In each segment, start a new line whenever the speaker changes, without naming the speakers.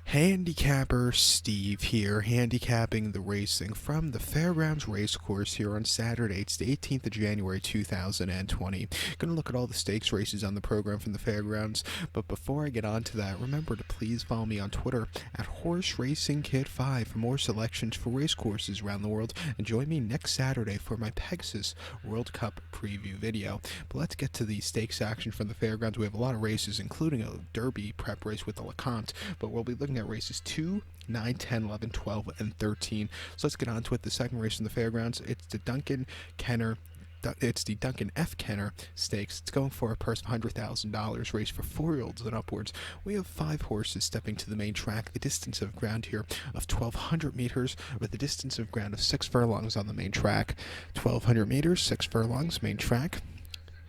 Handicapper Steve here, handicapping the racing from the Fairgrounds Racecourse here on Saturday. It's the 18th of January 2020. Going to look at all the stakes races on the program from the Fairgrounds, but before I get on to that, remember to please follow me on Twitter at HorseRacingKid5 for more selections for racecourses around the world, and join me next Saturday for my Pegasus World Cup preview video. But let's get to the stakes action from the Fairgrounds. We have a lot of races, including a Derby prep race with the Lecomte, but we'll be looking at races 2, 9, 10, 11, 12, and 13. So let's get on to it. The second race in the Fairgrounds, it's the Duncan F. Kenner Stakes. It's going for a purse of $100,000, race for 4-year-olds and upwards. We have 5 horses stepping to the main track. The distance of ground here of 1,200 meters, with a distance of ground of 6 furlongs on the main track. 1,200 meters, 6 furlongs, main track.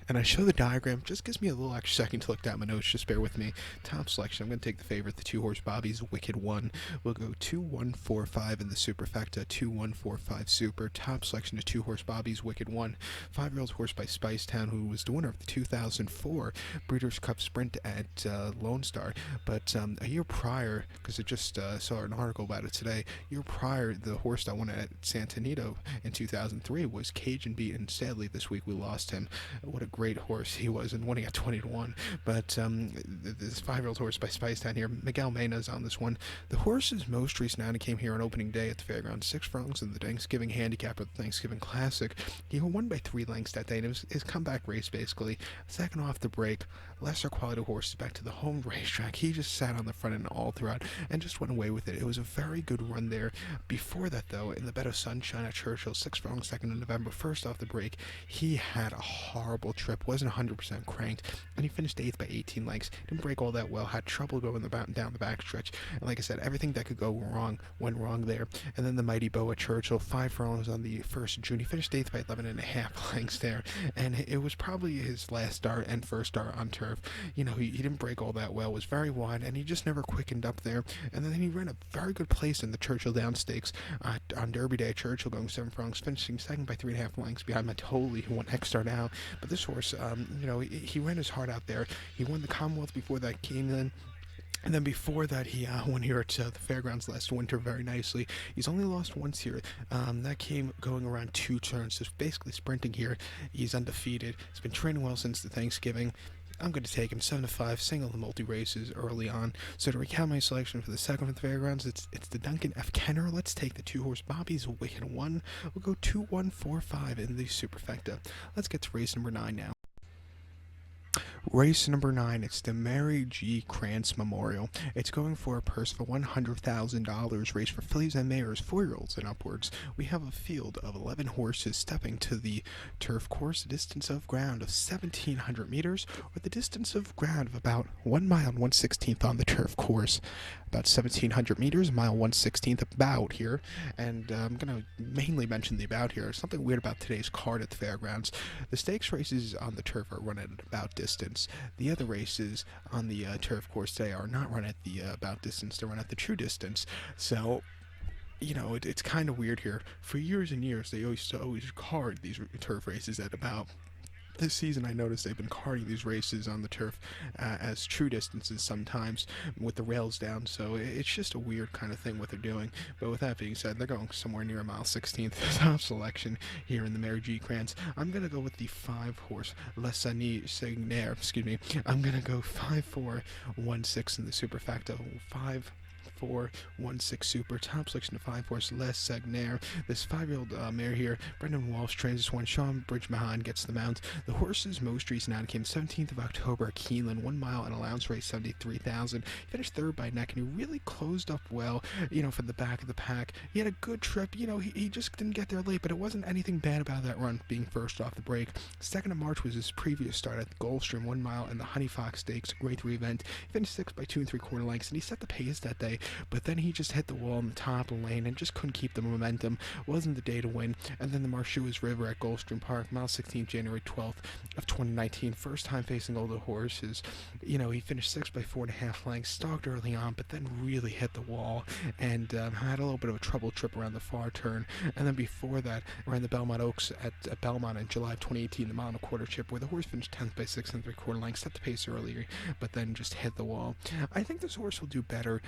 And I show the diagram, just gives me a little extra second to look down my notes, just bear with me. Top selection, I'm going to take the favorite, the 2-horse Bobby's Wicked One. We'll go 2-1-4-5 in the superfecta, 2-1-4-5 super. Top selection, the 2-horse Bobby's Wicked One. 5-year-old horse by Spicetown, who was the winner of the 2004 Breeders' Cup Sprint at Lone Star. But a year prior, because I just saw an article about it today, a year prior, the horse that won at Santa Anita in 2003 was Cajun Beat, and sadly this week we lost him. What a great horse he was, and winning at 20-1. But this 5-year-old horse by Spicetown here, Miguel Mena's on this one. The horse's most recent outing came here on opening day at the Fairgrounds, 6 furlongs in the Thanksgiving Handicap of the Thanksgiving Classic. He won by 3 lengths that day, and it was his comeback race basically. Second off the break, lesser quality horses back to the home racetrack. He just sat on the front end all throughout and just went away with it. It was a very good run there. Before that though, in the bed of sunshine at Churchill, 6 furlongs second in November, first off the break, he had a horrible trip, wasn't 100% cranked, and he finished 8th by 18 lengths. Didn't break all that well, had trouble going down the backstretch, and like I said, everything that could go wrong went wrong there. And then the Mighty Bow at Churchill, 5 furlongs on the 1st of June. He finished 8th by 11.5 lengths there, and it was probably his last start and first start on turf. You know, he didn't break all that well, was very wide, and he just never quickened up there. And then he ran a very good place in the Churchill Downs Stakes on Derby Day at Churchill, going 7 furlongs, finishing second by 3.5 lengths behind Matoli, who won next start out. But this horse, he ran his heart out there. He won the Commonwealth before that came in. And then before that, he won here at the Fairgrounds last winter very nicely. He's only lost once here. That came going around 2 turns, so basically sprinting here. He's undefeated. He's been training well since the Thanksgiving. I'm going to take him 7-5, single the multi-races early on. So to recap my selection for the second from the Fairgrounds, it's the Duncan F. Kenner. Let's take the 2-horse Bobby's Wicked One. We'll go 2-1-4-5 in the superfecta. Let's get to race number 9 now. Race number 9, it's the Mary G. Krantz Memorial. It's going for a purse of $100,000, race for fillies and mares, 4-year-olds and upwards. We have a field of 11 horses stepping to the turf course, a distance of ground of 1,700 meters, or the distance of ground of about 1 mile and 1/16 on the turf course. About 1,700 meters, mile 1/16 about here. And I'm going to mainly mention the about here. Something weird about today's card at the Fairgrounds. The stakes races on the turf are run at about distance. The other races on the turf course today are not run at the about distance, they're run at the true distance. So, you know, it's kind of weird here. For years and years, they always card these turf races at about. This season, I noticed they've been carding these races on the turf as true distances sometimes with the rails down, so it's just a weird kind of thing what they're doing. But with that being said, they're going somewhere near a mile 16th top selection here in the Mary G. Krantz. I'm going to go with the 5-horse Lecomte Stakes. I'm going to go 5-4-1-6 in the superfecta. 5-4-1-6 super. Top selection of 5-horse Les Segnaire. This 5-year-old mare here, Brendan Walsh trains this one. Sean Bridgemahan gets the mount. The horse's most recent outing came 17th of October at Keeneland, 1 mile and allowance race 73,000. He finished 3rd by neck, and he really closed up well, from the back of the pack. He had a good trip, he just didn't get there late, but it wasn't anything bad about that run being first off the break. 2nd of March was his previous start at the Gulfstream, 1 mile and the Honey Fox Stakes, a grade 3 event. He finished 6th by 2 3/4 lengths, and he set the pace that day. But then he just hit the wall in the top of the lane and just couldn't keep the momentum. Wasn't the day to win. And then the Marshuas River at Gulfstream Park, mile 16, January 12th of 2019. First time facing older horses. He finished 6th by 4.5 lengths. Stalked early on, but then really hit the wall and had a little bit of a trouble trip around the far turn. And then before that, ran the Belmont Oaks at Belmont in July of 2018, the mile and a quarter chip, where the horse finished 10th by 6 3/4 lengths. Set the pace earlier, but then just hit the wall. I think this horse will do better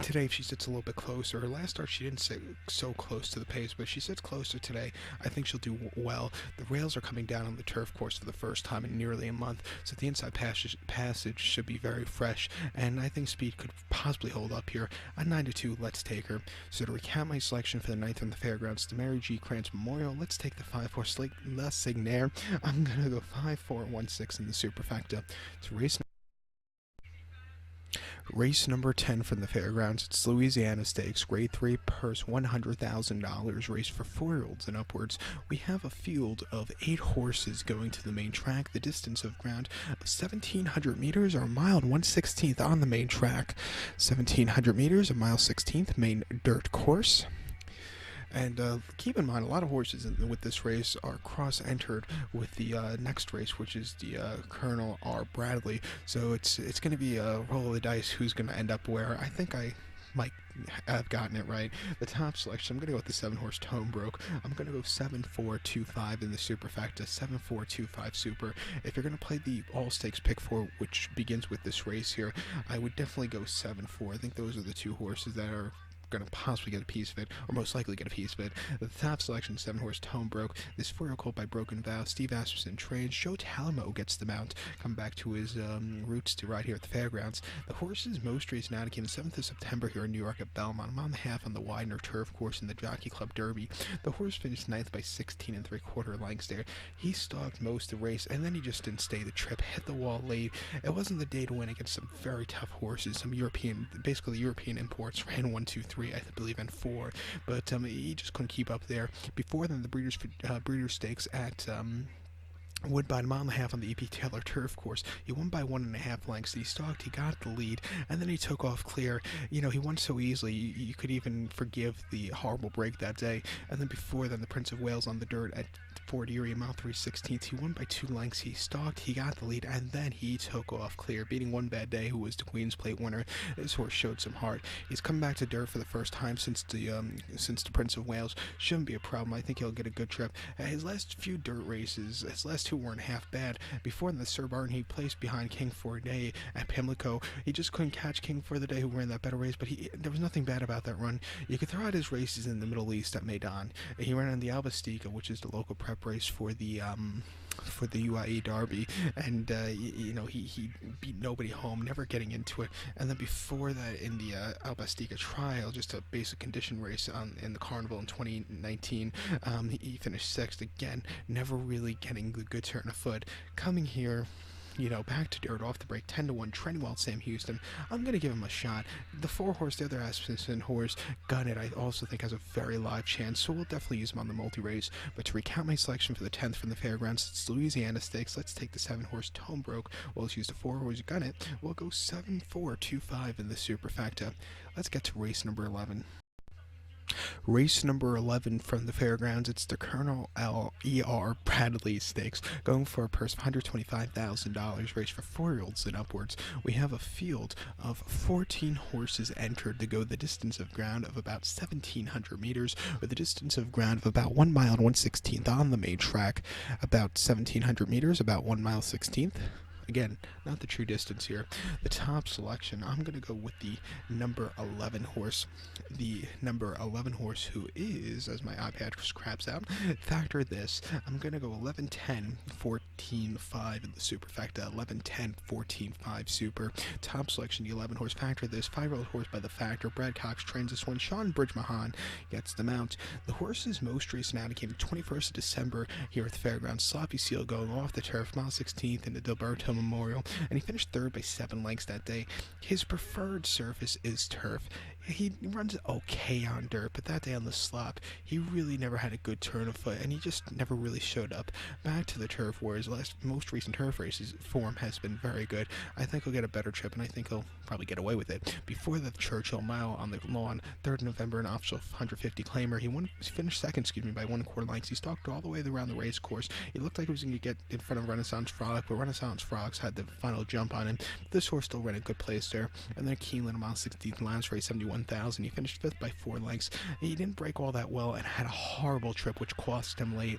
Today, if she sits a little bit closer, her last start she didn't sit so close to the pace, but if she sits closer today, I think she'll do well. The rails are coming down on the turf course for the first time in nearly a month, so the inside passage should be very fresh, and I think speed could possibly hold up here. At 9-2, let's take her. So to recap my selection for the 9th on the fairgrounds, the Mary G. Krantz Memorial, let's take the 5-horse La Signaire. I'm going to go 5-4-1-6 in the superfecta. It's race number 10 from the fairgrounds. It's Louisiana Stakes, grade 3 purse, $100,000, race for 4-year-olds and upwards. We have a field of 8 horses going to the main track. The distance of ground of 1,700 meters, or a mile and 1/16th on the main track. 1,700 meters, a mile 16th, main dirt course. And keep in mind, a lot of horses with this race are cross-entered with the next race, which is the Colonel R. Bradley. So it's going to be a roll of the dice who's going to end up where. I think I might have gotten it right. The top selection, I'm going to go with the 7-horse Tone Broke. I'm going to go 7-4-2-5 in the superfecta, 7-4-2-5 super. If you're going to play the All Stakes Pick 4, which begins with this race here, I would definitely go 7-4. I think those are the 2 horses that are going to possibly get a piece of it, or most likely get a piece of it. The top selection, 7-horse Tone Broke. This 4-year-old colt by Broken Vow. Steve Asmussen trades. Joe Talamo gets the mount. Come back to his roots to ride here at the fairgrounds. The horse's most race now came the 7th of September here in New York at Belmont. I'm on the half on the Widener Turf Course in the Jockey Club Derby. The horse finished 9th by 16 3/4 lengths there. He stalked most of the race, and then he just didn't stay the trip. Hit the wall late. It wasn't the day to win against some very tough horses. Some basically European imports ran 1, 2, 3, I believe, and 4, but he just couldn't keep up there. Before then, the Breeders' Stakes at Woodbine, a mile and a half on the E.P. Taylor Turf Course. He won by 1.5 lengths. He stalked, he got the lead, and then he took off clear. You know, he won so easily, you could even forgive the horrible break that day. And then before then, the Prince of Wales on the dirt at Fort Erie, mile 3/16. He won by 2 lengths. He stalked, he got the lead, and then he took off clear, beating One Bad Day, who was the Queen's Plate winner. This horse showed some heart. He's come back to dirt for the first time since the Prince of Wales. Shouldn't be a problem. I think he'll get a good trip. His last few dirt races, his last 2 weren't half bad. Before the Sir Barton, he placed behind King for a Day at Pimlico. He just couldn't catch King for the Day, who ran that better race, but there was nothing bad about that run. You could throw out his races in the Middle East at Maidan. He ran on the Albastica, which is the local prep race for the UAE Derby, and he beat nobody home, never getting into it. And then before that, in the Albastica Trial, just a basic condition race in the Carnival in 2019, he finished 6th again, never really getting the good turn of foot. Coming here, back to dirt off the break, 10-1, Trenwell, Sam Houston. I'm going to give him a shot. The 4-horse, the other Asmussen horse, Gunnet, I also think has a very live chance, so we'll definitely use him on the multi-race. But to recount my selection for the 10th from the fairgrounds, it's Louisiana Stakes. Let's take the 7-horse Tone Broke. We'll use the 4-horse Gunnet. We'll go 7-4-2-5 in the superfecta. Let's get to race number 11. Race number 11 from the fairgrounds, it's the Colonel L.E.R. Bradley Stakes, going for a purse of $125,000, race for 4-year-olds and upwards. We have a field of 14 horses entered to go the distance of ground of about 1,700 meters, with a distance of ground of about 1 mile and 1/16th on the main track, about 1,700 meters, about 1 mile 16th. Again, not the true distance here. The top selection, I'm going to go with the number 11 horse. The number 11 horse, who is, as my iPad craps out, factor this. I'm going to go 11-10-14-5 in the superfecta. 11-10-14-5 super. Top selection, the 11 horse, factor this. 5-year-old horse by the factor. Brad Cox trains this one. Sean Bridge-Mahan gets the mount. The horse's most recent outing came 21st of December here at the fairgrounds. Sloppy Seal going off the turf, mile 16th in the Dilberto Memorial, and he finished 3rd by 7 lengths that day. His preferred surface is turf. He runs okay on dirt, but that day on the slop, he really never had a good turn of foot, and he just never really showed up. Back to the turf, where his most recent turf races form has been very good. I think he'll get a better trip, and I think he'll probably get away with it. Before the Churchill Mile on the lawn, 3rd November, an official 150 claimer. He finished 2nd, by 1/4 lengths. He stalked all the way around the race course. It looked like he was going to get in front of Renaissance Frolic, but Renaissance Frogs had the final jump on him. This horse still ran a good place there. And then Keeneland, a mile 16th, last race, 71 1,000. He finished 5th by 4 lengths. He didn't break all that well and had a horrible trip, which cost him late.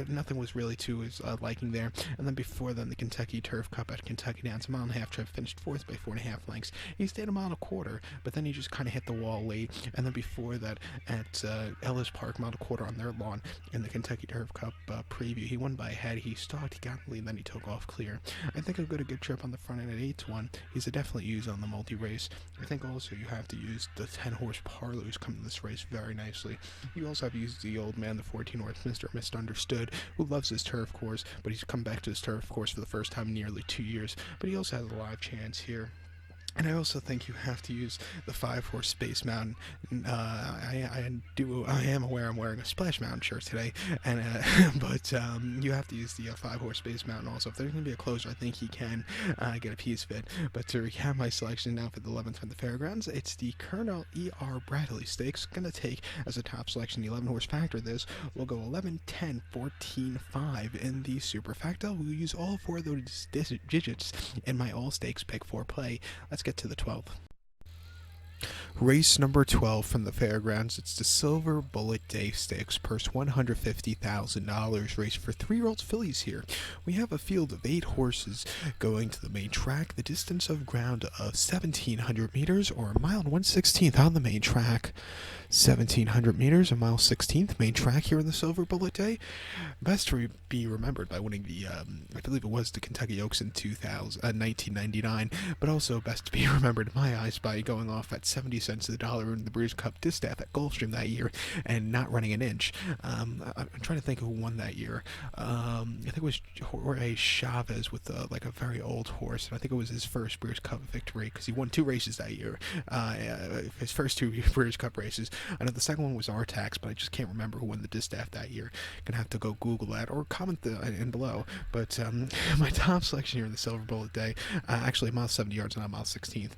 Nothing was really to his liking there. And then before then, the Kentucky Turf Cup at Kentucky Downs, a 1.5-mile trip, finished 4th by 4.5 lengths. He stayed 1.25 miles, but then he just kind of hit the wall late. And then before that, at Ellis Park, 1.25 miles on their lawn in the Kentucky Turf Cup preview, he won by a head. He stalked, he got the lead, and then he took off clear. I think I've got a good trip on the front end at 8-1. He's a definite use on the multi-race. I think also you have to use the 10-horse Parlor who's come to this race very nicely. You also have to use the old man, the 14-horse Mr. Misunderstood, who loves his turf course, but he's come back to his turf course for the first time in nearly 2 years. But he also has a live chance here. And I also think you have to use the 5-horse Space Mountain. I am aware I'm wearing a Splash Mountain shirt today, and but you have to use the 5-horse Space Mountain also. If there's going to be a closer, I think he can get a piece of it. But to recap my selection now for the 11th from the Fairgrounds, it's the Colonel E.R. Bradley Stakes. Going to take as a top selection the 11-horse factor. This will go 11, 10, 14, 5 in the superfecta. We'll use all 4 of those digits in my all stakes pick 4 play. Let's get to the 12th. Race number 12 from the Fairgrounds. It's the Silverbulletday Stakes, purse $150,000, race for 3-year-old fillies here. We have a field of 8 horses going to the main track, the distance of ground of 1,700 meters, or 1 mile and 1/16th on the main track. 1,700 meters, 1 mile 16th, main track here in the Silverbulletday. Best to be remembered by winning the, I believe it was the Kentucky Oaks in 1999, but also best to be remembered in my eyes by going off at 70 cents to the dollar in the Breeders' Cup Distaff at Gulfstream that year and not running an inch. I'm trying to think who won that year. I think it was Jorge Chavez with a very old horse, and I think it was his first Breeders' Cup victory because he won 2 races that year. His first 2 Breeders' Cup races. I know the second one was Artax, but I just can't remember who won the Distaff that year. Gonna have to go Google that or comment in below. But my top selection here in the Silverbulletday, actually 1 mile 70 yards, not 1 mile 16th.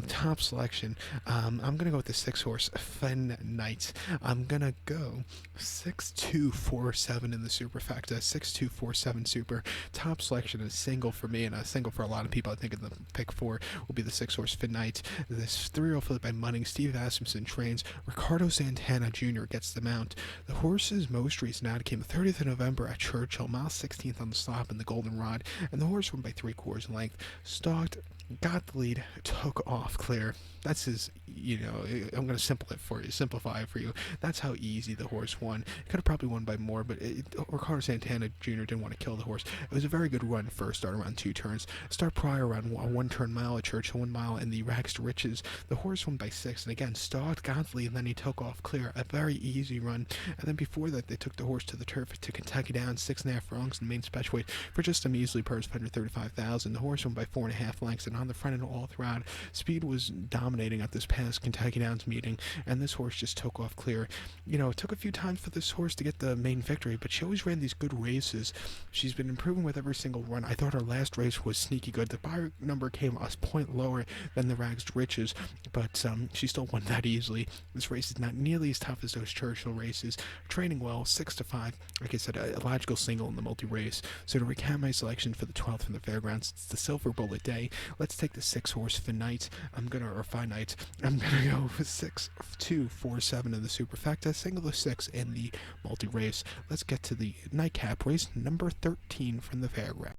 Top selection, I'm gonna go with the 6-horse Fen Knight. I'm gonna go 6-2-4-7 in the superfecta. 6-2-4-7 super. Top selection is single for me and a single for a lot of people. I think in the pick 4 will be the 6-horse Fen Knight. This 3-year-old filly by Munning. Steve Asmussen trains. Ricardo Santana Jr. gets the mount. The horse's most recent out came the 30th of November at Churchill, mile 16th on the stop in the Goldenrod, and the horse won by 3/4 length. Stalked, got the lead, took off clear. That's his, I'm going to simplify it for you. That's how easy the horse won. He could have probably won by more, but Ricardo Santana Jr. didn't want to kill the horse. It was a very good run first start around 2 turns. Start prior around a 1-turn mile at Churchill, 1 mile in the Rags to Riches. The horse won by 6, and again, stalked, got the lead, and then he took off clear. A very easy run. And then before that, they took the horse to the turf to Kentucky Downs, 6.5 furlongs in the main special weight for just a measly purse of $135,000. The horse won by 4.5 lengths, and on the front end all throughout, speed was dominating at this past Kentucky Downs meeting, and this horse just took off clear. It took a few times for this horse to get the main victory, but she always ran these good races. She's been improving with every single run. I thought her last race was sneaky good. The buyer number came a point lower than the Rags to Riches, but she still won that easily. This race is not nearly as tough as those Churchill races. Training well, 6-5. Like I said, a logical single in the multi-race. So to recap my selection for the 12th from the Fairgrounds, it's the Silverbulletday. Let's take the 6-horse Fen Knight. I'm gonna go with 6-2-4-7 in the superfecta, single of 6 in the multi-race. Let's get to the nightcap race number 13 from the Fairgrounds.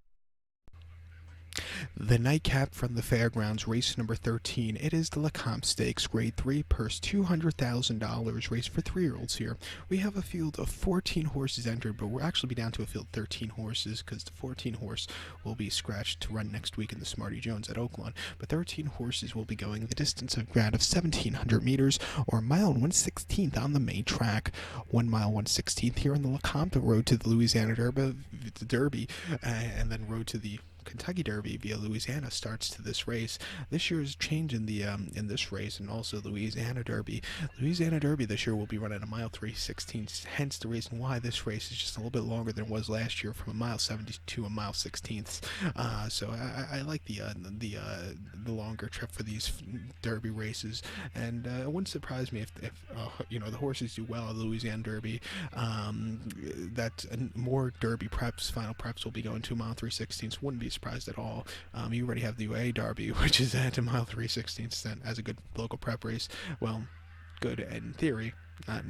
The nightcap from the Fairgrounds, race number 13. It is the Lecomte Stakes, grade 3, purse $200,000, race for 3-year-olds here. We have a field of 14 horses entered, but we'll actually be down to a field of 13 horses because the 14 horse will be scratched to run next week in the Smarty Jones at Oaklawn. But 13 horses will be going the distance of ground of 1,700 meters, or 1 mile and 1/16th on the main track. 1 mile 1/16th here on the Lecomte road to the Louisiana Derby, and then road to the Kentucky Derby via Louisiana starts to this race. This year's change in the in this race, and also Louisiana Derby. Louisiana Derby this year will be running a 1 mile 3/16. Hence the reason why this race is just a little bit longer than it was last year, from 1 mile 70 to 1 mile 16th. So I like the longer trip for these Derby races, and it wouldn't surprise me if the horses do well at Louisiana Derby. That more Derby preps, final preps will be going to 1 mile 3/16. Wouldn't be surprised at all. You already have the UA Derby, which is at a mile 3/16 as a good local prep race. Well, good in theory, not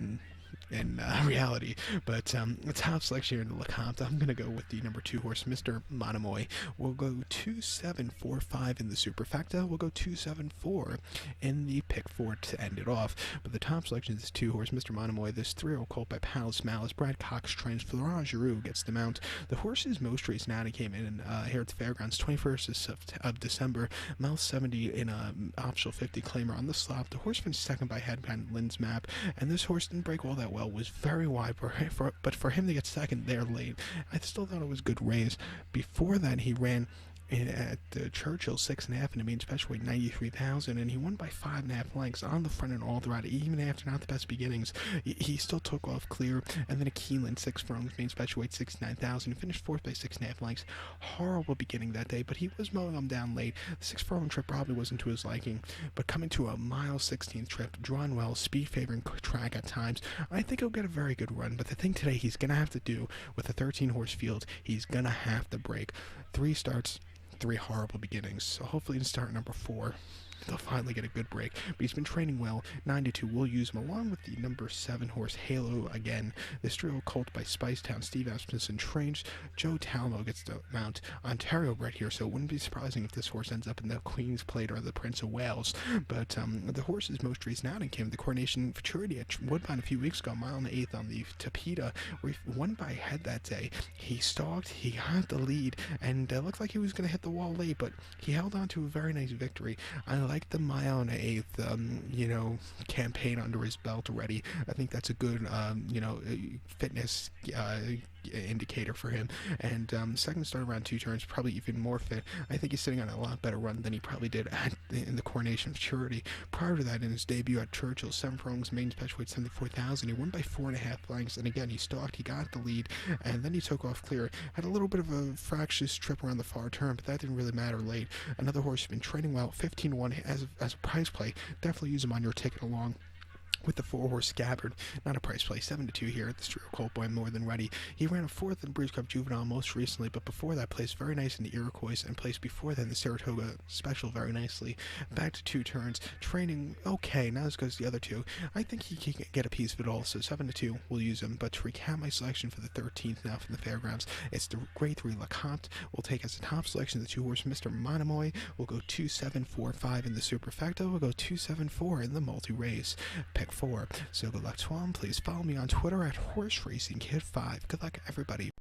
in reality. But the top selection here in the Lecomte, I'm going to go with the number 2 horse, Mr. Monomoy. We'll go 2-7-4-5 in the superfecta. We'll go 2-7-4 in the pick 4 to end it off. But the top selection is this 2 horse, Mr. Monomoy. This 3-year-old colt by Palace Malice. Brad Cox trains. Florent Giroux gets the mount. The horse's most race now came in here at the fairgrounds 21st of December. Mile 70 in a optional 50 claimer on the slop. The horse finished second by head behind Lynn's map, and this horse didn't break all that well, was very wide, but for him to get second there late, I still thought it was a good race. Before that, he ran at Churchill 6.5 in the main special weight 93,000, and he won by 5.5 lengths on the front and all throughout. Even after not the best beginnings, he still took off clear. And then a Keeneland 6 furlongs main special weight 69,000, finished 4th by 6.5 lengths. Horrible beginning that day, but he was mowing them down late. The 6 furlong trip probably wasn't to his liking, but coming to a mile 16th trip, drawn well, speed favoring track at times, I think he'll get a very good run. But the thing today he's gonna have to do with a 13 horse field, he's gonna have to break 3 starts, 3 horrible beginnings. So hopefully in start number 4, they'll finally get a good break. But he's been training well. 9-2, we'll use him along with the number 7 horse, Halo again. This trio colt by Spicetown, Steve Asmussen trains. Joe Talmo gets the mount. Ontario bred here, so it wouldn't be surprising if this horse ends up in the Queen's Plate or the Prince of Wales. But the horse's most recent outing came the Coronation Futurity at Woodbine a few weeks ago, mile and 1/8 on the Tapeta, where he won by head that day. He stalked, he got the lead, and looked like he was going to hit the wall late, but he held on to a very nice victory. I like the mile and 1/8, campaign under his belt already. I think that's a good, fitness indicator for him. And second start around 2 turns, probably even more fit. I think he's sitting on a lot better run than he probably did in the Coronation Futurity. Prior to that, in his debut at Churchill, 7 furlongs, main special weight 74,000. He won by 4.5 lengths, and again he stalked, he got the lead, and then he took off clear. Had a little bit of a fractious trip around the far turn, but that didn't really matter late. Another horse who's been training well, 15-1 as a prize play. Definitely use him on your ticket along with the 4 horse Scabbard. Not a price play, 7-2 here at the Trio Colt Boy, more than ready. He ran a 4th in Breeze Cup Juvenile most recently, but before that placed very nice in the Iroquois, and placed before then the Saratoga Special very nicely. Back to 2 turns, training okay, not as good as the other 2. I think he can get a piece of it all, so 7-2, we'll use him. But to recap my selection for the 13th now from the fairgrounds, it's the grade 3 Lecomte. We'll take as a top selection the 2 horse Mr. Monomoy. We'll go 2-7-4-5 in the superfecta. We'll go 2-7-4 in the multi-race. Pick 4. So good luck to him. Please follow me on Twitter at HorseRacingKid5. Good luck, everybody.